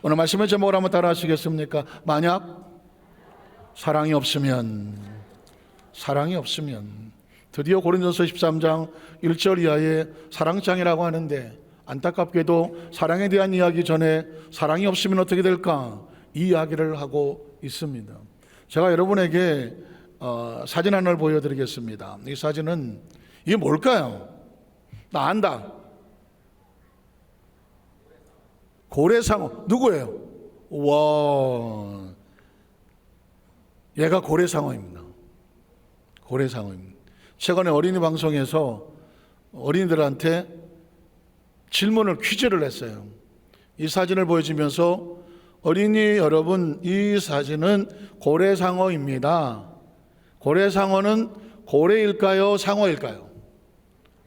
오늘 말씀의 제목을 한번 따라 하시겠습니까? 만약 사랑이 없으면, 사랑이 없으면. 드디어 고린도서 13장 1절 이하의 사랑장이라고 하는데, 안타깝게도 사랑에 대한 이야기 전에 사랑이 없으면 어떻게 될까? 이 이야기를 하고 있습니다. 제가 여러분에게 사진 하나를 보여드리겠습니다. 이 사진은 이게 뭘까요? 나 안다. 고래상어. 누구예요? 와, 얘가 고래상어입니다. 고래상어입니다. 최근에 어린이 방송에서 어린이들한테 질문을, 퀴즈를 했어요. 이 사진을 보여주면서 어린이 여러분, 이 사진은 고래상어입니다. 고래상어는 고래일까요? 상어일까요?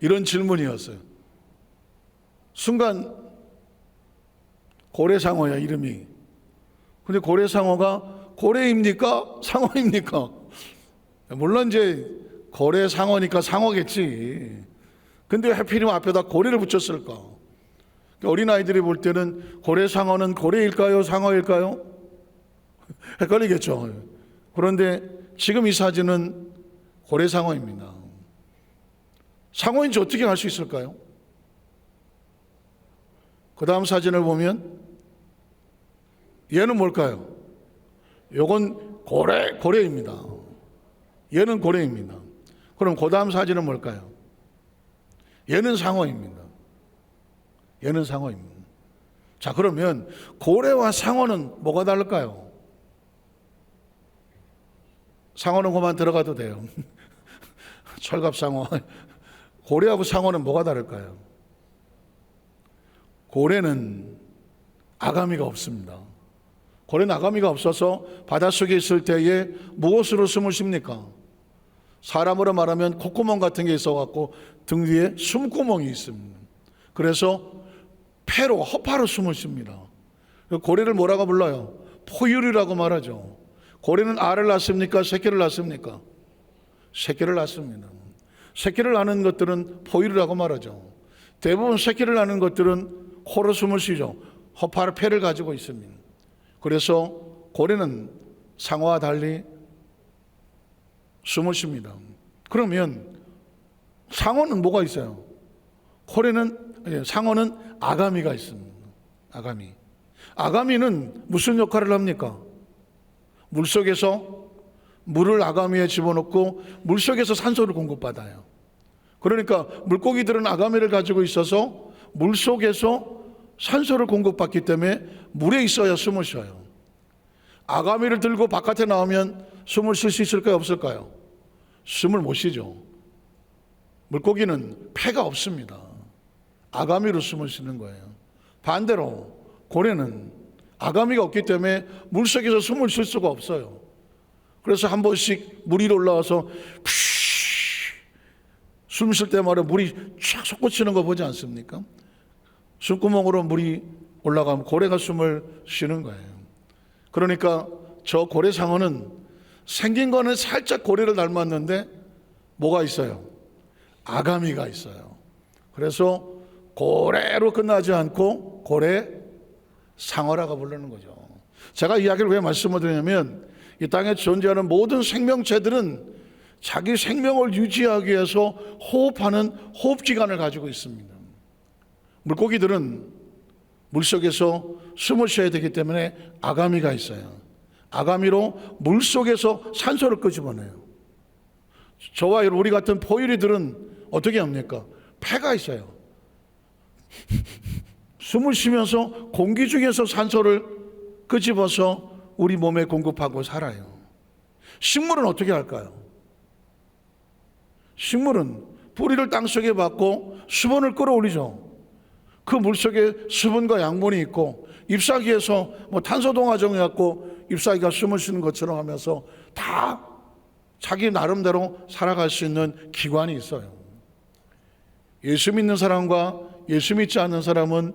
이런 질문이었어요. 순간 고래상어야, 이름이. 근데 고래상어가 고래입니까? 상어입니까? 물론 이제 고래상어니까 상어겠지. 근데 왜 하필이면 앞에다 고래를 붙였을까? 어린아이들이 볼 때는 고래상어는 고래일까요? 상어일까요? 헷갈리겠죠. 그런데 지금 이 사진은 고래상어입니다. 상어인지 어떻게 알 수 있을까요? 그 다음 사진을 보면 얘는 뭘까요? 요건 고래입니다. 얘는 고래입니다. 그럼 그 다음 사진은 뭘까요? 얘는 상어입니다. 얘는 상어입니다. 자, 그러면 고래와 상어는 뭐가 다를까요? 상어는 그만 들어가도 돼요. 철갑상어. 고래하고 상어는 뭐가 다를까요? 고래는 아가미가 없습니다. 고래는 아가미가 없어서 바닷속에 있을 때에 무엇으로 숨을 쉽니까? 사람으로 말하면 콧구멍 같은 게 있어갖고 등 뒤에 숨구멍이 있습니다. 그래서 폐로, 허파로 숨을 쉽니다. 고래를 뭐라고 불러요? 포유류라고 말하죠. 고래는 알을 낳습니까? 새끼를 낳습니까? 새끼를 낳습니다. 새끼를 낳는 것들은 포유류라고 말하죠. 대부분 새끼를 낳는 것들은 코로 숨을 쉬죠. 허파를, 폐를 가지고 있습니다. 그래서 고래는 상어와 달리 숨을 쉽니다. 그러면 상어는 뭐가 있어요? 상어는 아가미가 있습니다. 아가미. 아가미는 무슨 역할을 합니까? 물속에서 물을 아가미에 집어넣고 물속에서 산소를 공급받아요. 그러니까 물고기들은 아가미를 가지고 있어서 물속에서 산소를 공급받기 때문에 물에 있어야 숨을 쉬어요. 아가미를 들고 바깥에 나오면 숨을 쉴 수 있을까요? 없을까요? 숨을 못 쉬죠. 물고기는 폐가 없습니다. 아가미로 숨을 쉬는 거예요. 반대로 고래는 아가미가 없기 때문에 물속에서 숨을 쉴 수가 없어요. 그래서 한 번씩 물 위로 올라와서 숨 쉴 때마다 물이 쫙 솟구치는 거 보지 않습니까? 숨구멍으로 물이 올라가면 고래가 숨을 쉬는 거예요. 그러니까 저 고래상어는 생긴 거는 살짝 고래를 닮았는데 뭐가 있어요? 아가미가 있어요. 그래서 고래로 끝나지 않고 고래상어라고 부르는 거죠. 제가 이야기를 왜 말씀을 드리냐면 이 땅에 존재하는 모든 생명체들은 자기 생명을 유지하기 위해서 호흡하는 호흡기관을 가지고 있습니다. 물고기들은 물속에서 숨을 쉬어야 되기 때문에 아가미가 있어요. 아가미로 물속에서 산소를 끄집어내요. 저와 우리 같은 포유류들은 어떻게 합니까? 폐가 있어요. 숨을 쉬면서 공기 중에서 산소를 끄집어서 우리 몸에 공급하고 살아요. 식물은 어떻게 할까요? 식물은 뿌리를 땅속에 박고 수분을 끌어올리죠. 그 물속에 수분과 양분이 있고 잎사귀에서 탄소동화정이 갖고 잎사귀가 숨을 쉬는 것처럼 하면서 다 자기 나름대로 살아갈 수 있는 기관이 있어요. 예수 믿는 사람과 예수 믿지 않는 사람은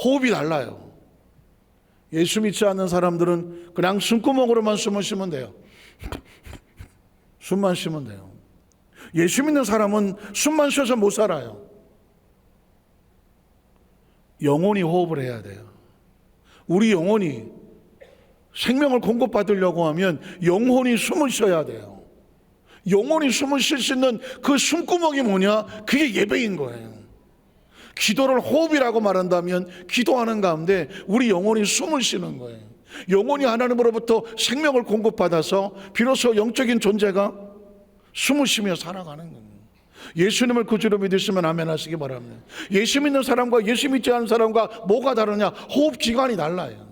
호흡이 달라요. 예수 믿지 않는 사람들은 그냥 숨구멍으로만 숨을 쉬면 돼요. 숨만 쉬면 돼요. 예수 믿는 사람은 숨만 쉬어서 못 살아요. 영혼이 호흡을 해야 돼요. 우리 영혼이 생명을 공급받으려고 하면 영혼이 숨을 쉬어야 돼요. 영혼이 숨을 쉴 수 있는 그 숨구멍이 뭐냐? 그게 예배인 거예요. 기도를 호흡이라고 말한다면 기도하는 가운데 우리 영혼이 숨을 쉬는 거예요. 영혼이 하나님으로부터 생명을 공급받아서 비로소 영적인 존재가 숨을 쉬며 살아가는 거예요. 예수님을 구주로 믿으시면 아멘 하시기 바랍니다. 예수 믿는 사람과 예수 믿지 않는 사람과 뭐가 다르냐? 호흡 기관이 달라요.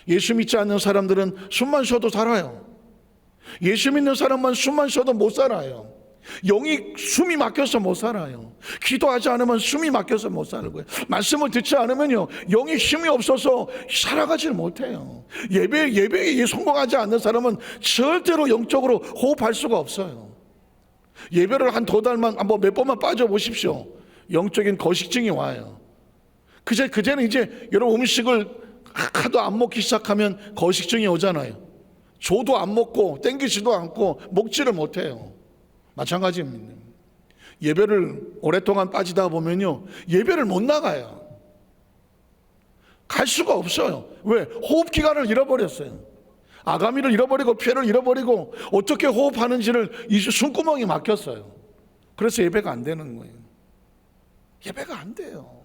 예수 믿지 않는 사람들은 숨만 쉬어도 살아요. 예수 믿는 사람만 숨만 쉬어도 못 살아요. 영이 숨이 막혀서 못 살아요. 기도하지 않으면 숨이 막혀서 못 살고요. 말씀을 듣지 않으면요, 영이 힘이 없어서 살아가지를 못해요. 예배에 성공하지 않는 사람은 절대로 영적으로 호흡할 수가 없어요. 예배를 한 두 달만 몇 번만 빠져보십시오. 영적인 거식증이 와요. 그제는 이제 여러분 음식을 하도 안 먹기 시작하면 거식증이 오잖아요. 줘도 안 먹고 땡기지도 않고 먹지를 못해요. 마찬가지입니다. 예배를 오랫동안 빠지다 보면요, 예배를 못 나가요. 갈 수가 없어요. 왜? 호흡 기관을 잃어버렸어요. 아가미를 잃어버리고 폐를 잃어버리고 어떻게 호흡하는지를 이 숨구멍이 막혔어요. 그래서 예배가 안 되는 거예요. 예배가 안 돼요.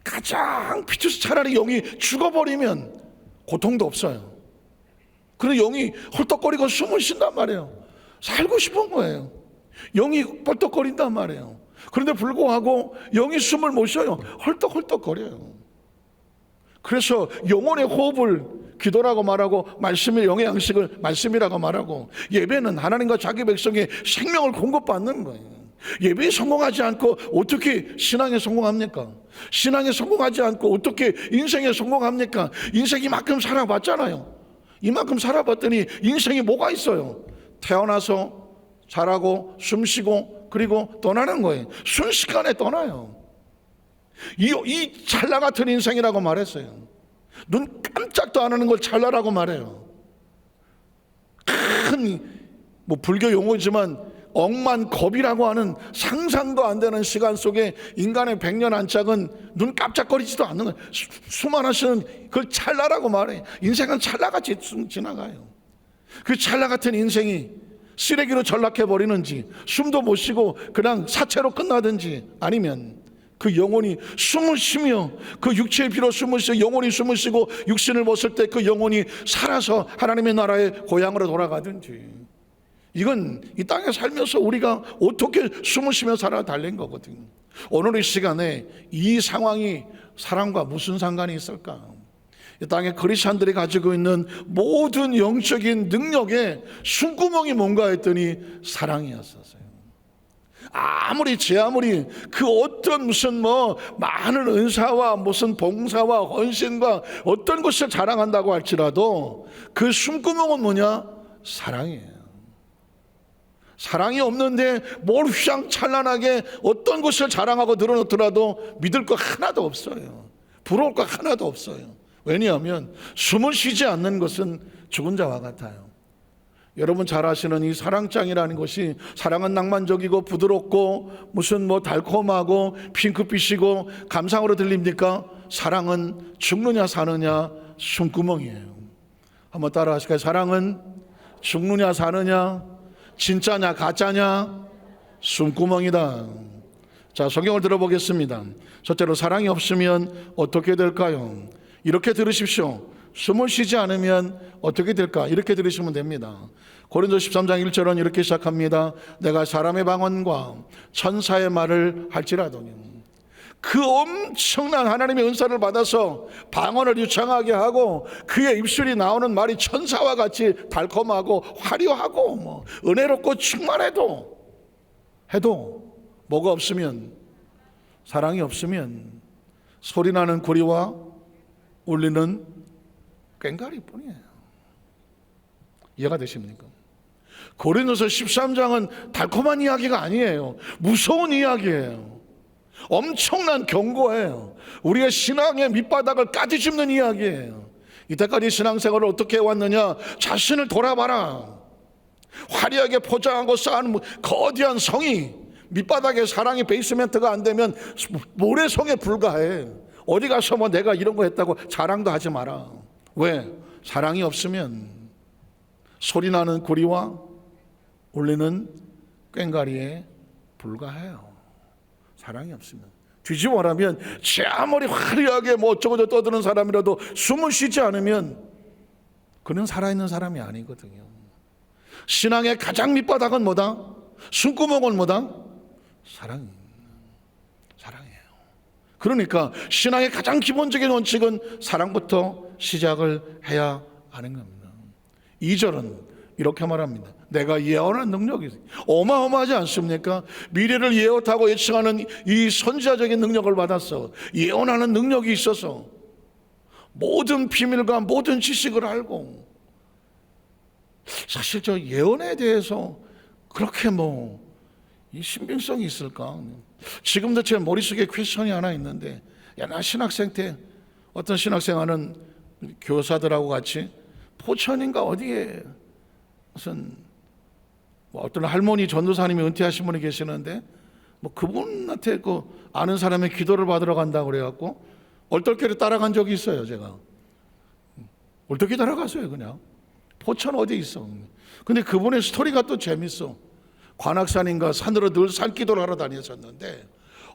가장 피투스 차라리 영이 죽어버리면 고통도 없어요. 그런데 영이 헐떡거리고 숨을 쉰단 말이에요. 살고 싶은 거예요. 영이 뻘떡거린단 말이에요. 그런데 불구하고 영이 숨을 못 쉬어요. 헐떡헐떡거려요. 그래서 영혼의 호흡을 기도라고 말하고 말씀의 영의 양식을 말씀이라고 말하고 예배는 하나님과 자기 백성의 생명을 공급받는 거예요. 예배에 성공하지 않고 어떻게 신앙에 성공합니까? 신앙에 성공하지 않고 어떻게 인생에 성공합니까? 인생 이만큼 살아봤잖아요. 이만큼 살아봤더니 인생이 뭐가 있어요? 태어나서 자라고 숨쉬고 그리고 떠나는 거예요. 순식간에 떠나요. 이 찰나 같은 인생이라고 말했어요. 눈 깜짝도 안 하는 걸 찰나라고 말해요. 큰 불교 용어지만 억만겁이라고 하는 상상도 안 되는 시간 속에 인간의 100년 안짝은 눈 깜짝거리지도 않는 거예요. 수많은 시는 그걸 찰나라고 말해요. 인생은 찰나같이 지나가요. 그 찰나 같은 인생이 쓰레기로 전락해버리는지 숨도 못 쉬고 그냥 사체로 끝나든지 아니면 그 영혼이 숨을 쉬며 그 육체의 피로 숨을 쉬고 영혼이 숨을 쉬고 육신을 벗을 때 그 영혼이 살아서 하나님의 나라의 고향으로 돌아가든지 이건 이 땅에 살면서 우리가 어떻게 숨을 쉬며 살아 달린 거거든요. 오늘 이 시간에 이 상황이 사랑과 무슨 상관이 있을까? 이 땅에 크리스찬들이 가지고 있는 모든 영적인 능력의 숨구멍이 뭔가 했더니 사랑이었었어요. 아무리 그 어떤 무슨 많은 은사와 무슨 봉사와 헌신과 어떤 것을 자랑한다고 할지라도 그 숨구멍은 뭐냐? 사랑이에요. 사랑이 없는데 뭘 휘황찬란하게 어떤 것을 자랑하고 늘어놓더라도 믿을 거 하나도 없어요. 부러울 거 하나도 없어요. 왜냐하면 숨을 쉬지 않는 것은 죽은 자와 같아요. 여러분 잘 아시는 이 사랑장이라는 것이 사랑은 낭만적이고 부드럽고 무슨 달콤하고 핑크빛이고 감상으로 들립니까? 사랑은 죽느냐 사느냐 숨구멍이에요. 한번 따라 하실까요? 사랑은 죽느냐 사느냐 진짜냐 가짜냐 숨구멍이다. 자, 성경을 들어보겠습니다. 첫째로 사랑이 없으면 어떻게 될까요? 이렇게 들으십시오. 숨을 쉬지 않으면 어떻게 될까? 이렇게 들으시면 됩니다. 고린도서 13장 1절은 이렇게 시작합니다. 내가 사람의 방언과 천사의 말을 할지라도니. 그 엄청난 하나님의 은사를 받아서 방언을 유창하게 하고 그의 입술이 나오는 말이 천사와 같이 달콤하고 화려하고 은혜롭고 충만해도 뭐가 없으면 사랑이 없으면 소리나는 구리와 울리는 꽹과리뿐이에요. 이해가 되십니까? 고린도서 13장은 달콤한 이야기가 아니에요. 무서운 이야기예요. 엄청난 경고예요. 우리의 신앙의 밑바닥을 까디집는 이야기예요. 이때까지 신앙생활을 어떻게 해왔느냐? 자신을 돌아봐라. 화려하게 포장하고 쌓은 거대한 성이 밑바닥에 사랑의 베이스멘트가 안 되면 모래성에 불과해. 어디 가서 뭐 내가 이런 거 했다고 자랑도 하지 마라. 왜? 사랑이 없으면 소리나는 구리와 울리는 꽹과리에 불과해요. 사랑이 없으면. 뒤집어 말하면 제 아무리 화려하게 뭐 어쩌고저쩌고 떠드는 사람이라도 숨을 쉬지 않으면 그는 살아있는 사람이 아니거든요. 신앙의 가장 밑바닥은 뭐다? 숨구멍은 뭐다? 사랑이에요. 그러니까 신앙의 가장 기본적인 원칙은 사랑부터 시작을 해야 하는 겁니다. 2절은 이렇게 말합니다. 내가 예언하는 능력이 어마어마하지 않습니까? 미래를 예언하고 예측하는 이 선지자적인 능력을 받았어. 예언하는 능력이 있어서 모든 비밀과 모든 지식을 알고, 사실 저 예언에 대해서 그렇게 이 신빙성이 있을까? 지금도 제 머릿속에 퀘스천이 하나 있는데, 나 신학생 때 어떤 신학생 하는 교사들하고 같이 포천인가 어디에 무슨 어떤 할머니 전도사님이 은퇴하신 분이 계시는데 그분한테 아는 사람의 기도를 받으러 간다고 그래갖고 얼떨결에 따라간 적이 있어요. 제가 얼떨결에 따라갔어요. 그냥 포천 어디 있어. 근데 그분의 스토리가 또 재밌어. 관악산인가 산으로 늘 산기도를 하러 다녔었는데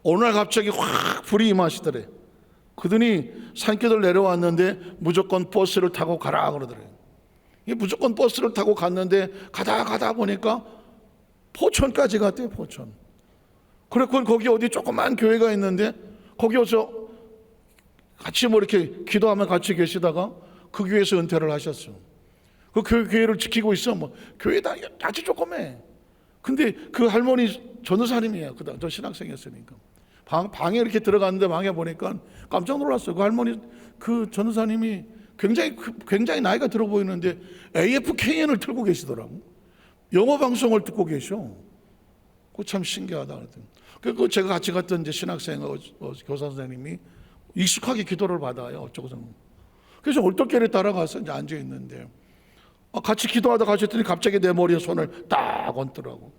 어느 날 갑자기 확 불이 임하시더래. 그러더니 산기도를 내려왔는데 무조건 버스를 타고 가라 그러더래요. 무조건 버스를 타고 갔는데 가다 보니까 포천까지 갔대요. 포천. 그래서 거기 어디 조그만 교회가 있는데 거기 와서 같이 이렇게 기도하면 같이 계시다가 그 교회에서 은퇴를 하셨어. 그 교회를 지키고 있어. 교회다 아주 조그매. 근데 그 할머니 전도사님이에요. 저 신학생이었으니까. 방에 이렇게 들어갔는데 방에 보니까 깜짝 놀랐어요. 그 할머니 그 전도사님이 굉장히 나이가 들어 보이는데 AFKN을 틀고 계시더라고. 영어 방송을 듣고 계셔. 그거 참 신기하다. 그 제가 같이 갔던 이제 신학생 교사 선생님이 익숙하게 기도를 받아요. 어쩌고서. 그래서 얼떨결에 따라가서 이제 앉아 있는데 같이 기도하다 같이 했더니 갑자기 내 머리에 손을 딱 얹더라고.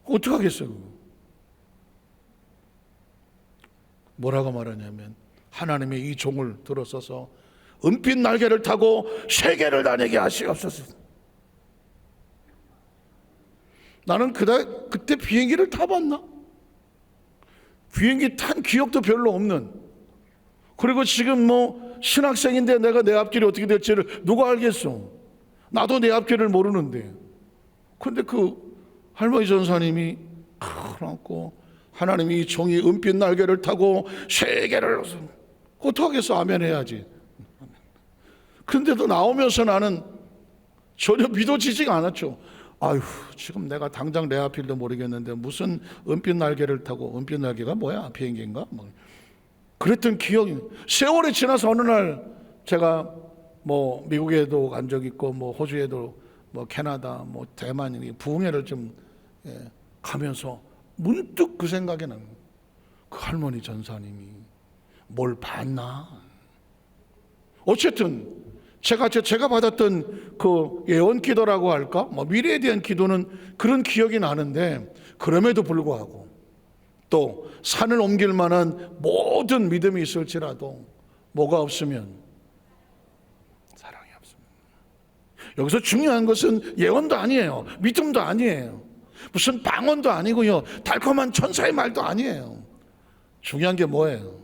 어떻게 하겠어요? 뭐라고 말하냐면 하나님의 이 종을 들어서서 은빛 날개를 타고 세계를 다니게 하시옵소서. 나는 그때 비행기를 타봤나? 비행기 탄 기억도 별로 없는, 그리고 지금 신학생인데 내가 내 앞길이 어떻게 될지를 누가 알겠어? 나도 내 앞길을 모르는데. 근데 그 할머니 전사님이 그렇고 하나님이 이 종이 은빛 날개를 타고 세계를, 어떻게 하겠어? 아멘 해야지. 근데도 나오면서 나는 전혀 믿어지지가 않았죠. 아유, 지금 내가 당장 내 앞길도 모르겠는데 무슨 은빛 날개를 타고, 은빛 날개가 뭐야? 비행기인가? 그랬던 기억이. 세월이 지나서 어느 날 제가 미국에도 간 적 있고 호주에도 캐나다 대만 부흥회를 좀 가면서 문득 그 생각이 나는 거예요. 그 할머니 전사님이 뭘 봤나? 어쨌든 제가 받았던 그 예언 기도라고 할까? 미래에 대한 기도는 그런 기억이 나는데, 그럼에도 불구하고 또 산을 옮길 만한 모든 믿음이 있을지라도 뭐가 없으면 사랑이 없습니다. 여기서 중요한 것은 예언도 아니에요. 믿음도 아니에요. 무슨 방언도 아니고요. 달콤한 천사의 말도 아니에요. 중요한 게 뭐예요?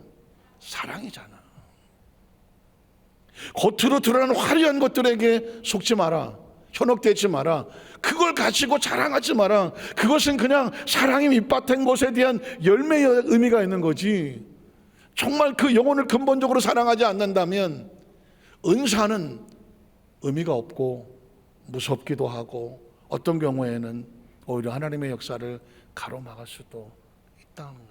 사랑이잖아. 겉으로 드러나는 화려한 것들에게 속지 마라. 현혹되지 마라. 그걸 가지고 자랑하지 마라. 그것은 그냥 사랑이 밑바탕 것에 대한 열매의 의미가 있는 거지. 정말 그 영혼을 근본적으로 사랑하지 않는다면 은사는 의미가 없고 무섭기도 하고 어떤 경우에는 오히려 하나님의 역사를 가로막을 수도 있다는 거죠.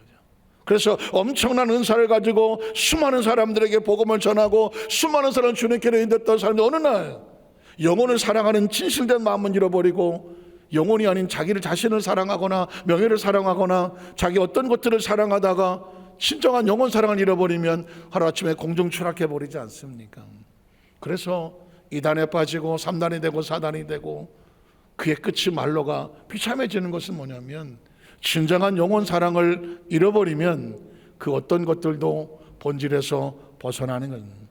그래서 엄청난 은사를 가지고 수많은 사람들에게 복음을 전하고 수많은 사람 주님께로 인도했던 사람들, 어느 날 영혼을 사랑하는 진실된 마음은 잃어버리고 영혼이 아닌 자기를 자신을 사랑하거나 명예를 사랑하거나 자기 어떤 것들을 사랑하다가 진정한 영혼 사랑을 잃어버리면 하루아침에 공중 추락해버리지 않습니까? 그래서 2단에 빠지고 3단이 되고 4단이 되고 그의 끝이 말로가 비참해지는 것은 뭐냐면, 진정한 영혼 사랑을 잃어버리면 그 어떤 것들도 본질에서 벗어나는 건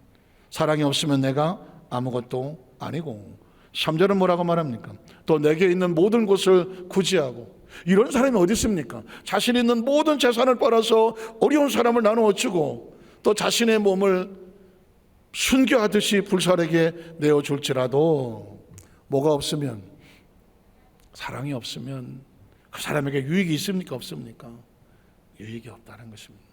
사랑이 없으면 내가 아무것도 아니고 3절은 뭐라고 말합니까? 또 내게 있는 모든 것을 구제하고 이런 사람이 어디 있습니까? 자신 있는 모든 재산을 빨아서 어려운 사람을 나누어 주고 또 자신의 몸을 순교하듯이 불살에게 내어줄지라도 뭐가 없으면 사랑이 없으면 그 사람에게 유익이 있습니까? 없습니까? 유익이 없다는 것입니다.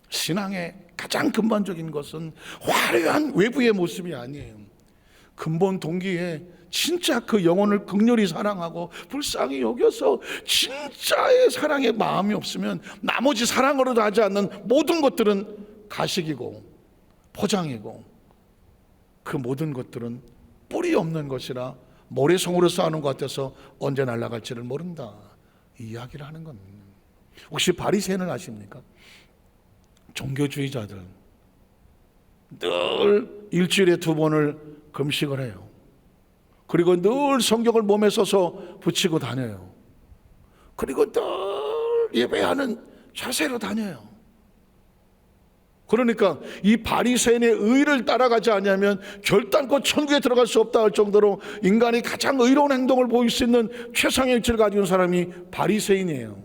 신앙의 가장 근본적인 것은 화려한 외부의 모습이 아니에요. 근본 동기에 진짜 그 영혼을 극렬히 사랑하고 불쌍히 여겨서 진짜의 사랑의 마음이 없으면 나머지 사랑으로도 하지 않는 모든 것들은 가식이고 포장이고 그 모든 것들은 뿌리 없는 것이라 모래성으로 쌓아놓은 것 같아서 언제 날아갈지를 모른다, 이 이야기를 하는 겁니다. 혹시 바리새인을 아십니까? 종교주의자들 늘 일주일에 2번을 금식을 해요. 그리고 늘 성경을 몸에 써서 붙이고 다녀요. 그리고 늘 예배하는 자세로 다녀요. 그러니까 이 바리새인의 의를 따라가지 않으면 결단코 천국에 들어갈 수 없다 할 정도로 인간이 가장 의로운 행동을 보일 수 있는 최상의 의지를 가진 사람이 바리새인이에요.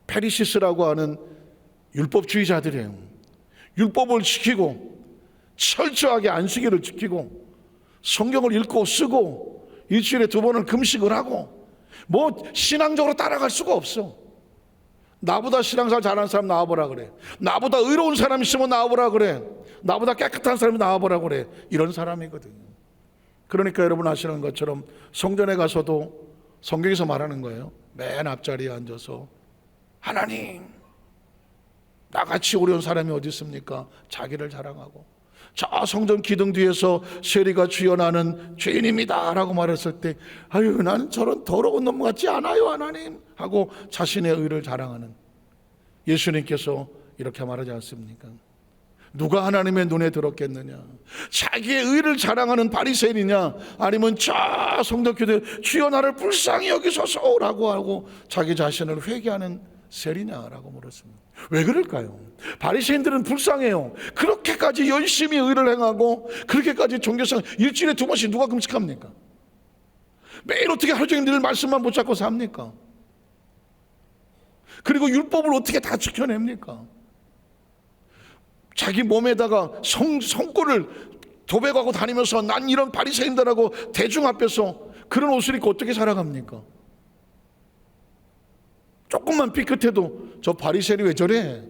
페리시스라고 하는 율법주의자들이에요. 율법을 지키고 철저하게 안식일을 지키고 성경을 읽고 쓰고 일주일에 2번을 금식을 하고 뭐 신앙적으로 따라갈 수가 없어. 나보다 신앙생활 잘하는 사람 나와보라 그래. 나보다 의로운 사람 있으면 나와보라 그래. 나보다 깨끗한 사람이 나와보라 그래. 이런 사람이거든요. 그러니까 여러분 아시는 것처럼 성전에 가서도 성경에서 말하는 거예요. 맨 앞자리에 앉아서 하나님, 나같이 어려운 사람이 어디 있습니까? 자기를 자랑하고 저 성전 기둥 뒤에서 세리가 주연하는 죄인입니다 라고 말했을 때 아유, 나는 저런 더러운 놈 같지 않아요 하나님 하고 자신의 의를 자랑하는, 예수님께서 이렇게 말하지 않습니까? 누가 하나님의 눈에 들었겠느냐? 자기의 의를 자랑하는 바리새인이냐, 아니면 저 성전 기둥에 주여 나를 불쌍히 여기소서라고 하고 자기 자신을 회개하는 세리냐라고 물었습니다. 왜 그럴까요? 바리새인들은 불쌍해요. 그렇게까지 열심히 의를 행하고 그렇게까지 종교상 일주일에 2번씩 누가 금식합니까? 매일 어떻게 하루 종일 늘 말씀만 붙잡고 삽니까? 그리고 율법을 어떻게 다 지켜냅니까? 자기 몸에다가 성골을 도배하고 다니면서 난 이런 바리새인들하고 대중 앞에서 그런 옷을 입고 어떻게 살아갑니까? 조금만 삐끗해도 저 바리새인이 왜 저래?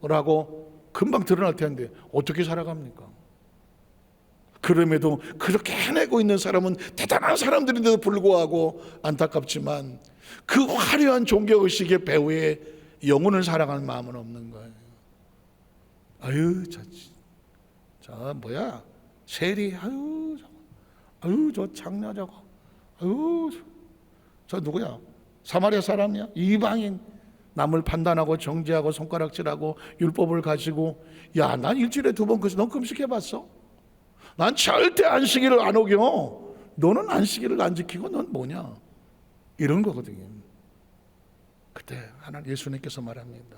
라고 금방 드러날 텐데 어떻게 살아갑니까? 그럼에도 그렇게 해내고 있는 사람은 대단한 사람들인데도 불구하고 안타깝지만 그 화려한 종교의식의 배후에 영혼을 사랑하는 마음은 없는 거예요. 아유 저 뭐야 세리, 아유 저 장녀 저거, 아유 저 누구야? 사마리아 사람이야? 이방인. 남을 판단하고 정죄하고 손가락질하고 율법을 가지고 야, 난 일주일에 2번 그래서 넌 금식해봤어? 난 절대 안식일을 안 어겨. 너는 안식일을 안 지키고 넌 뭐냐? 이런 거거든요. 그때 하나님 예수님께서 말합니다.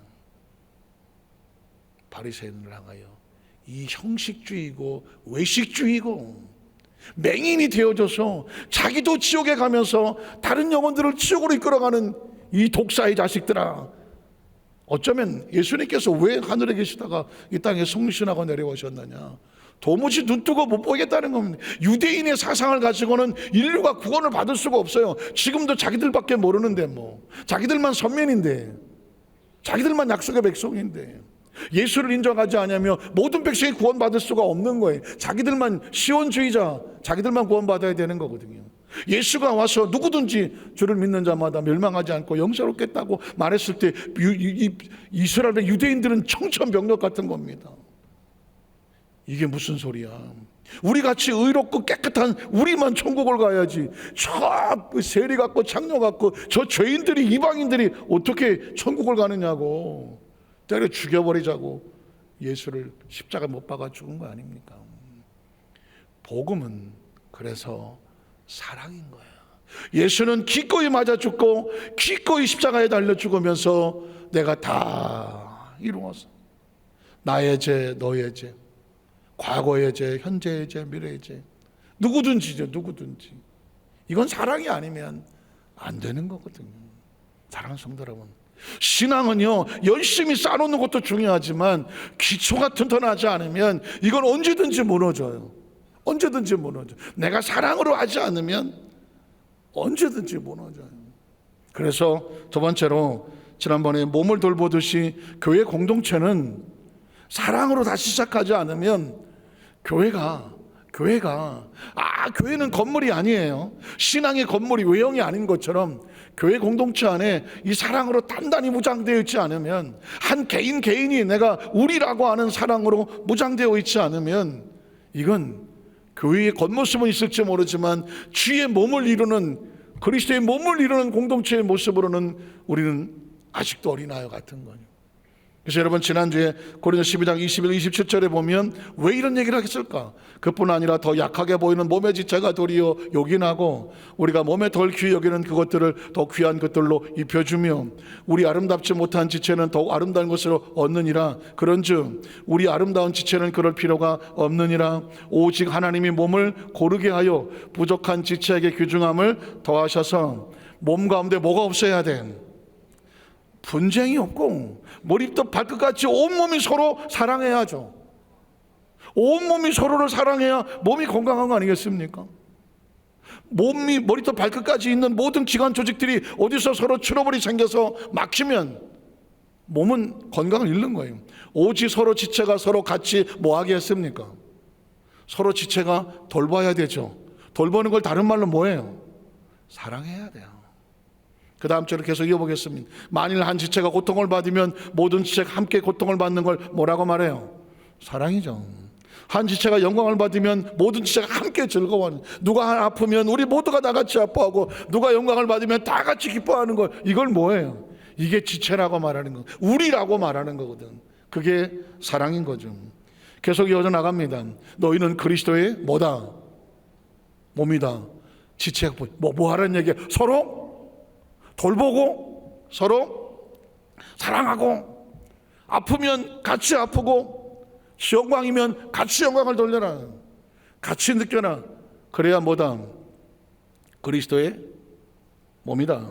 바리새인을 향하여 이 형식주의고 외식주의고 맹인이 되어져서 자기도 지옥에 가면서 다른 영혼들을 지옥으로 이끌어가는 이 독사의 자식들아, 어쩌면 예수님께서 왜 하늘에 계시다가 이 땅에 성신하고 내려오셨느냐, 도무지 눈뜨고 못 보겠다는 겁니다. 유대인의 사상을 가지고는 인류가 구원을 받을 수가 없어요. 지금도 자기들밖에 모르는데 뭐 자기들만 선민인데 자기들만 약속의 백성인데 예수를 인정하지 않으며 모든 백성이 구원받을 수가 없는 거예요. 자기들만 시온주의자, 자기들만 구원받아야 되는 거거든요. 예수가 와서 누구든지 주를 믿는 자마다 멸망하지 않고 영생롭겠다고 말했을 때 이스라엘의 유대인들은 청천벽력 같은 겁니다. 이게 무슨 소리야? 우리같이 의롭고 깨끗한 우리만 천국을 가야지 저 세리 같고 장녀 같고 저 죄인들이, 이방인들이 어떻게 천국을 가느냐고 때려 죽여버리자고 예수를 십자가 못 박아 죽은 거 아닙니까? 복음은 그래서 사랑인 거야. 예수는 기꺼이 맞아 죽고 기꺼이 십자가에 달려 죽으면서 내가 다 이루었어, 나의 죄, 너의 죄, 과거의 죄, 현재의 죄, 미래의 죄, 누구든지죠, 누구든지. 이건 사랑이 아니면 안 되는 거거든요. 사랑하는 성도 여러분, 신앙은요 열심히 쌓아놓는 것도 중요하지만 기초가 튼튼하지 않으면 이건 언제든지 무너져요. 언제든지 무너져. 내가 사랑으로 하지 않으면 언제든지 무너져요. 그래서 두 번째로 지난번에 몸을 돌보듯이 교회 공동체는 사랑으로 다시 시작하지 않으면 교회는 건물이 아니에요. 신앙의 건물이 외형이 아닌 것처럼 교회 공동체 안에 이 사랑으로 단단히 무장되어 있지 않으면, 한 개인이 내가 우리라고 하는 사랑으로 무장되어 있지 않으면, 이건 교회의 겉모습은 있을지 모르지만 주의 몸을 이루는, 그리스도의 몸을 이루는 공동체의 모습으로는 우리는 아직도 어린아이 같은 거예요. 그래서 여러분, 지난주에 고린도서 12장 21, 27절에 보면 왜 이런 얘기를 하겠을까? 그뿐 아니라 더 약하게 보이는 몸의 지체가 도리어 요긴하고 우리가 몸에 덜 귀히 여기는 그것들을 더 귀한 것들로 입혀주며 우리 아름답지 못한 지체는 더욱 아름다운 것으로 얻느니라. 그런즉 우리 아름다운 지체는 그럴 필요가 없느니라. 오직 하나님이 몸을 고르게 하여 부족한 지체에게 귀중함을 더하셔서 몸 가운데 뭐가 없어야 돼? 분쟁이 없고 머리부터 발끝까지 온몸이 서로 사랑해야죠. 온몸이 서로를 사랑해야 몸이 건강한 거 아니겠습니까? 몸이 머리부터 발끝까지 있는 모든 기관 조직들이 어디서 서로 트러블이 생겨서 막히면 몸은 건강을 잃는 거예요. 오직 서로 지체가 서로 같이 뭐 하게 했습니까? 서로 지체가 돌봐야 되죠. 돌보는 걸 다른 말로 뭐예요? 사랑해야 돼요. 그 다음 절을 계속 이어보겠습니다. 만일 한 지체가 고통을 받으면 모든 지체가 함께 고통을 받는 걸 뭐라고 말해요? 사랑이죠. 한 지체가 영광을 받으면 모든 지체가 함께 즐거워하는, 누가 아프면 우리 모두가 다 같이 아파하고 누가 영광을 받으면 다 같이 기뻐하는 걸, 이걸 뭐예요? 이게 지체라고 말하는 거, 우리라고 말하는 거거든. 그게 사랑인 거죠. 계속 이어져 나갑니다. 너희는 그리스도의 뭐다? 몸이다. 지체가 뭐 하라는 얘기야? 서로 돌보고 서로 사랑하고, 아프면 같이 아프고, 영광이면 같이 영광을 돌려라. 같이 느껴라. 그래야 뭐다? 그리스도의 몸이다.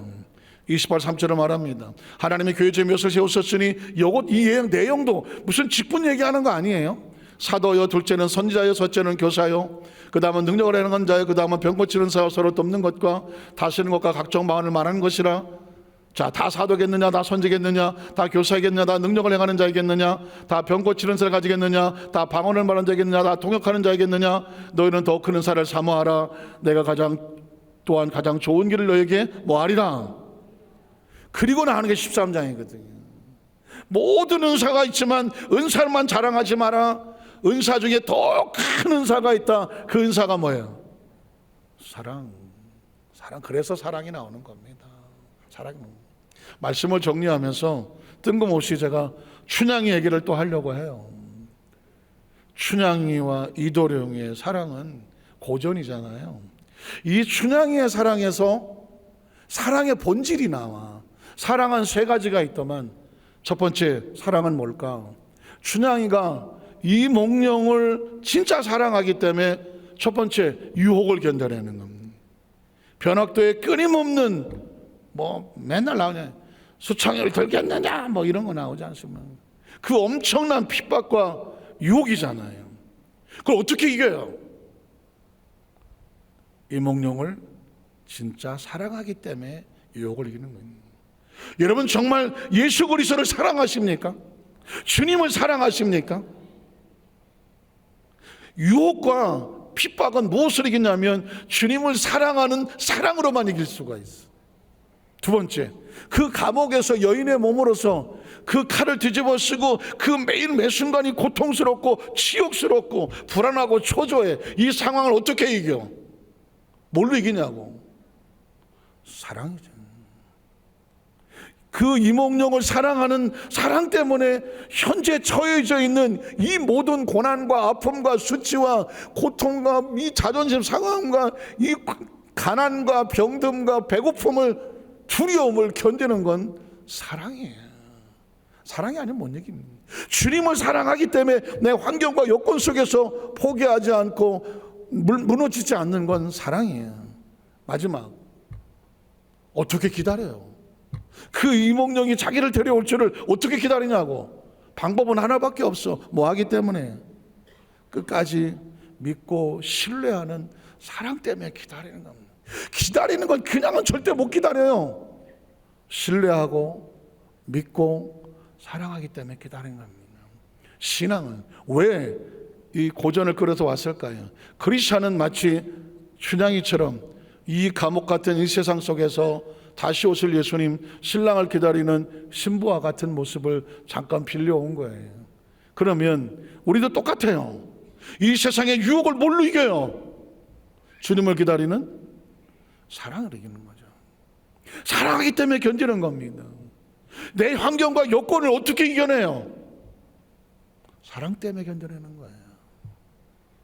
28, 3절을 말합니다. 하나님이 교회 몇을 세우셨으니 이 내용도 무슨 직분 얘기하는 거 아니에요. 사도요, 둘째는 선지자요, 셋째는 교사요, 그 다음은 능력을 행하는 자요, 그 다음은 병 고치는 자요, 서로 돕는 것과 다스리는 것과 각종 마음을 말하는 것이라. 자, 다 사도겠느냐, 다 선지겠느냐, 다 교사겠느냐, 다 능력을 행하는 자이겠느냐, 다 병 고치는 자를 가지겠느냐, 다 방언을 말하는 자이겠느냐, 다 통역하는 자이겠느냐. 너희는 더 큰 은사를 사모하라. 내가 또한 가장 좋은 길을 너에게 뭐하리라. 그리고 나가는 게 13장이거든요. 모든 은사가 있지만 은사만 자랑하지 마라. 은사 중에 더 큰 은사가 있다. 그 은사가 뭐예요? 사랑. 그래서 사랑이 나오는 겁니다. 사랑이. 말씀을 정리하면서 뜬금없이 제가 춘향이 얘기를 또 하려고 해요. 춘향이와 이도령의 사랑은 고전이잖아요. 이 춘향이의 사랑에서 사랑의 본질이 나와. 사랑은 세 가지가 있더만, 첫 번째 사랑은 뭘까? 춘향이가 이몽룡을 진짜 사랑하기 때문에 첫 번째 유혹을 견뎌내는 겁니다. 변학도에 끊임없는 맨날 나오냐, 수청을 들겠느냐 이런 거 나오지 않습니까? 그 엄청난 핍박과 유혹이잖아요. 그걸 어떻게 이겨요? 이몽룡을 진짜 사랑하기 때문에 유혹을 이기는 거예요. 여러분, 정말 예수 그리스도를 사랑하십니까? 주님을 사랑하십니까? 유혹과 핍박은 무엇을 이기냐면 주님을 사랑하는 사랑으로만 이길 수가 있어. 두 번째, 그 감옥에서 여인의 몸으로서 그 칼을 뒤집어 쓰고 그 매일 매 순간이 고통스럽고 치욕스럽고 불안하고 초조해. 이 상황을 어떻게 이겨? 뭘로 이기냐고? 사랑이죠. 그 이몽룡을 사랑하는 사랑 때문에 현재 처해져 있는 이 모든 고난과 아픔과 수치와 고통과 이 자존심 상함과 이 가난과 병듦과 배고픔을, 두려움을 견디는 건 사랑이에요. 사랑이 아니면 못 이깁니다. 주님을 사랑하기 때문에 내 환경과 여건 속에서 포기하지 않고 무너지지 않는 건 사랑이에요. 마지막, 어떻게 기다려요? 그 이몽룡이 자기를 데려올 줄을 어떻게 기다리냐고. 방법은 하나밖에 없어. 뭐 하기 때문에? 끝까지 믿고 신뢰하는 사랑 때문에 기다리는 겁니다. 기다리는 건 그냥은 절대 못 기다려요. 신뢰하고 믿고 사랑하기 때문에 기다리는 겁니다. 신앙은 왜 이 고전을 끌어서 왔을까요? 크리스찬은 마치 춘향이처럼 이 감옥 같은 이 세상 속에서 다시 오실 예수님, 신랑을 기다리는 신부와 같은 모습을 잠깐 빌려온 거예요. 그러면 우리도 똑같아요. 이 세상의 유혹을 뭘로 이겨요? 주님을 기다리는 사랑을 이기는 거죠. 사랑하기 때문에 견디는 겁니다. 내 환경과 여건을 어떻게 이겨내요? 사랑 때문에 견뎌내는 거예요.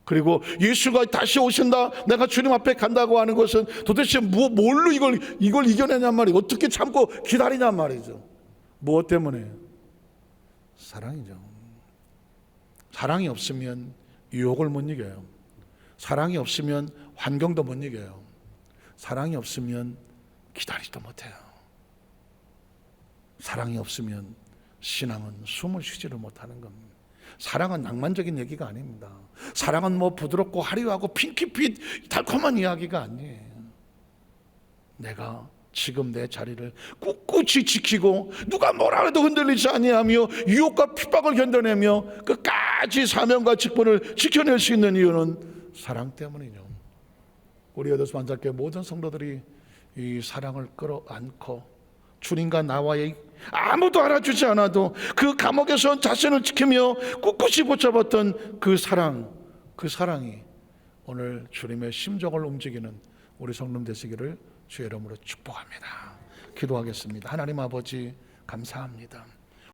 그리고 예수가 다시 오신다, 내가 주님 앞에 간다고 하는 것은 도대체 뭘로 이걸 이겨내냔 말이에요. 어떻게 참고 기다리냔 말이죠. 무엇 때문에? 사랑이죠. 사랑이 없으면 유혹을 못 이겨요. 사랑이 없으면 환경도 못 이겨요. 사랑이 없으면 기다리지도 못해요. 사랑이 없으면 신앙은 숨을 쉬지를 못하는 겁니다. 사랑은 낭만적인 얘기가 아닙니다. 사랑은 뭐 부드럽고 화려하고 핑키빛 달콤한 이야기가 아니에요. 내가 지금 내 자리를 꿋꿋이 지키고 누가 뭐라 해도 흔들리지 아니하며 유혹과 핍박을 견뎌내며 끝까지 사명과 직분을 지켜낼 수 있는 이유는 사랑 때문이죠. 우리 여도수 만작교회 모든 성도들이 이 사랑을 끌어안고 주님과 나와의 아무도 알아주지 않아도 그 감옥에서 자신을 지키며 꿋꿋이 붙잡았던 그 사랑이 오늘 주님의 심정을 움직이는 우리 성도 되시기를 주의 이름으로 축복합니다. 기도하겠습니다. 하나님 아버지 감사합니다.